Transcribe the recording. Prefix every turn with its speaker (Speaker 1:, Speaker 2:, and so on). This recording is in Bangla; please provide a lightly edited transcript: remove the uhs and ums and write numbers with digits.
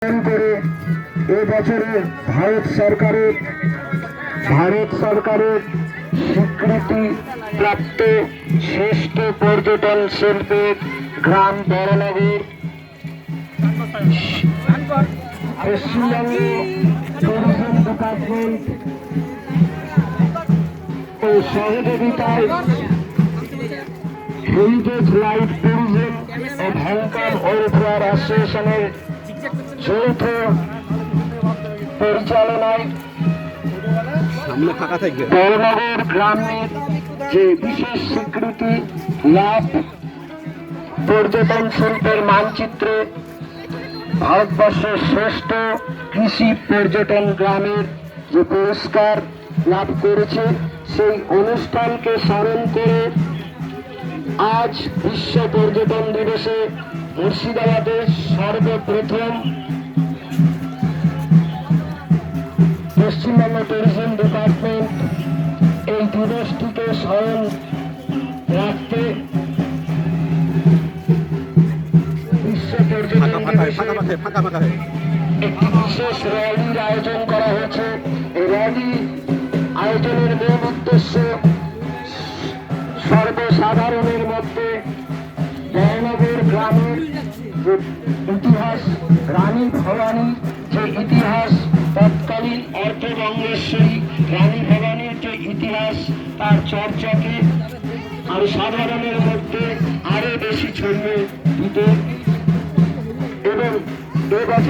Speaker 1: করে এবছরে ভারত সরকারের স্বীকৃতি প্রাপ্ত শ্রেষ্ঠ পর্যটন শিল্পের গ্রাম বড়নগর পশ্চিমবঙ্গ ট্যুরিজম ডিপার্টমেন্ট ও সহযোগিতায় হেরিটেজ লাইফ ট্যুরিজম ও ভ্যানকাম ওয়েলফেয়ার অ্যাসোসিয়েশনের যৌথ পরিচালনায় বড়নগর গ্রামের যে বিশেষ স্বীকৃতি লাভ পর্যটন শিল্পের মানচিত্রে ভারতবর্ষের শ্রেষ্ঠ কৃষি পর্যটন গ্রামের যে পুরস্কার লাভ করেছে, সেই অনুষ্ঠানকে স্মরণ করে আজ বিশ্ব পর্যটন দিবসে মুর্শিদাবাদে সর্বপ্রথম পশ্চিমবঙ্গ ট্যুরিজম ডিপার্টমেন্ট এই দিবসটিকে স্মরণ রাখতে বিশ্ব পর্যটন দিবসে একটি বিশেষ র্যালির আয়োজন করা হয়েছে। এই র্যালি আয়োজনের মূল উদ্দেশ্য সর্বসাধারণের মধ্যে বড়নগর গ্রামের যে ইতিহাস, রানী ভবানীর যে ইতিহাস, তৎকালীন অর্ধগঙ্গেশ্বরী রানী ভবানীর যে ইতিহাস, তার চর্চাকে আরো সাধারণের মধ্যে আরো বেশি ছড়িয়ে দিতে এবং এবছর